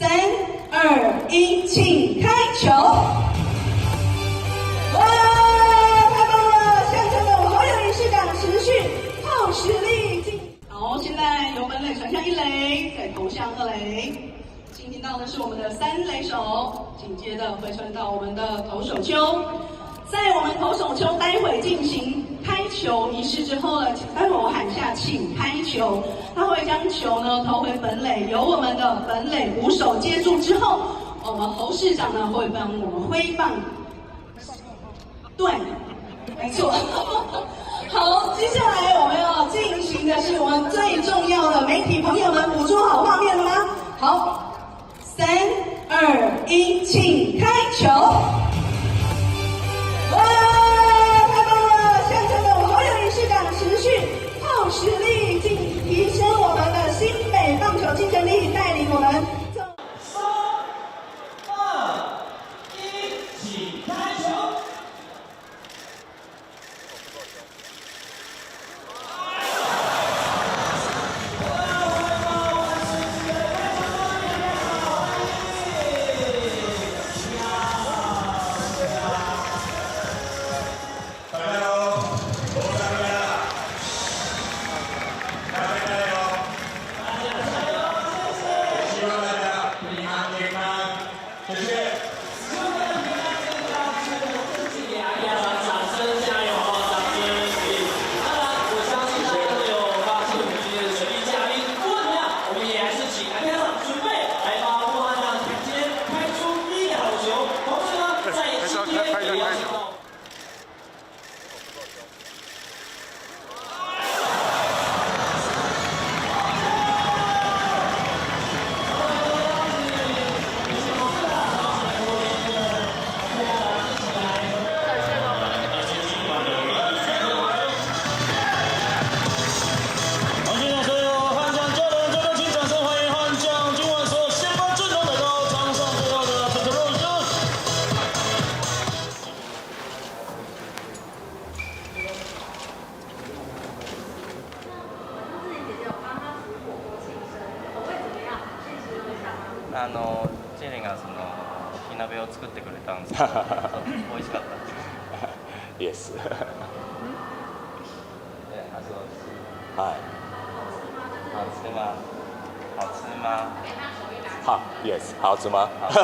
3、2、1，请开球！哇，太棒了！象征着我们好有仪式感，持续耗实力。好，现在由本垒传向一垒，再投向二垒。进行到的是我们的三垒手，紧接着会传到我们的投手丘。在我们投手丘待会进行开球仪式之后呢，待会我喊下请开球，他会将球呢投回本垒，由我们的本垒捕手接住之后，我们侯市长呢会帮我们挥棒。对，没错。好，接下来我们要进行的是我们最重要的，媒体朋友们捕捉好画面了吗？好，3、2、1，请开球！哇，太棒了！象征着我们好有仪式感，持续耗实力，提升我们的新北棒球竞争力，带领我们。3、2、1，请开球！チェレが火鍋を作ってくれたんですけど、美味しかったです。イエス。はい。好吃吗？好吃吗？好，yes，好吃吗？好吃。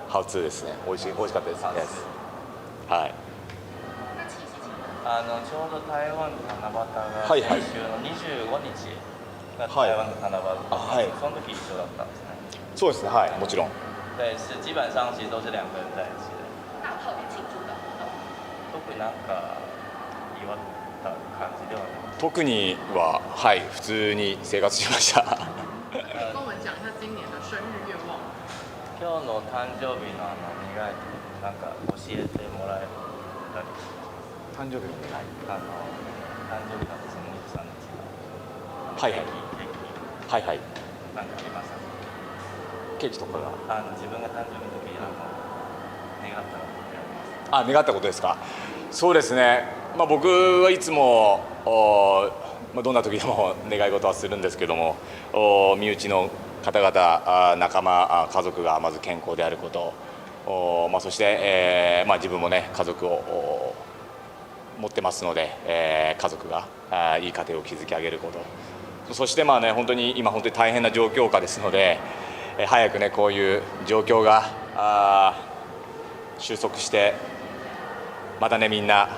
好吃ですね。美味しかったです。好吃 yes。はい。ちょうど台湾の七夕がはいはい先週の25日が台湾の七夕、はいその時一緒だったんですね。そうですね。はい、もちろん。对，是基本上其实都是两个人在一起的。那有特别庆祝的活动？特になんか祝った感じではない。特にははい普通に生活しました。跟我们讲一下今年的生日愿望。今日の誕生日の願いなんか教えてもらえたり。誕生日はい、誕生日がその23日はいはいケーキはいはい。なんかありましたケーキとかが自分が誕生日の時願ったことってありますあ願ったことですか。そうですね。まあ僕はいつもどんな時でも願い事はするんですけども、身内の方々仲間家族がまず健康であること、そして、自分もね家族を持ってますので、家族がいい家庭を築き上げること、そして本当に今本当に大変な状況下ですので、早くねこういう状況が収束してまたねみんな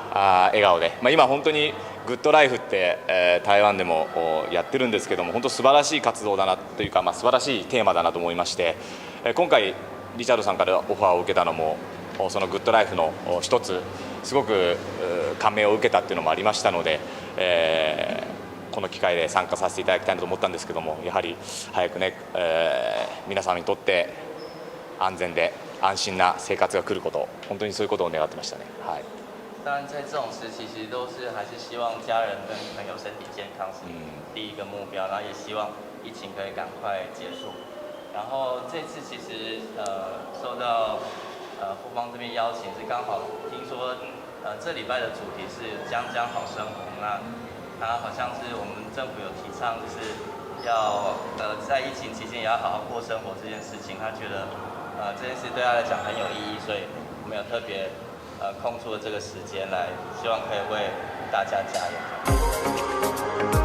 笑顔で、今本当にグッドライフって、台湾でもやってるんですけども、本当素晴らしい活動だなというか、素晴らしいテーマだなと思いまして、今回リチャードさんからオファーを受けたのもそのグッドライフの一つすごく感銘を受けたっていうのもありましたので、この機会で参加させていただきたいなと思ったんですけども、やはり早くね、皆様にとって安全で安心な生活が来ること、本当にそういうことを願ってましたね。はい。当然在这种时期其实都是还是希望家人跟朋友身体健康是第一个目标，然后也希望疫情可以赶快结束。然后这次其实受到富邦这边邀请，是刚好听说这礼拜的主题是江江好生活，那它好像是我们政府有提倡，就是要在疫情期间也要好好过生活这件事情，他觉得这件事对他来讲很有意义，所以我们有特别空出了这个时间来，希望可以为大家加油。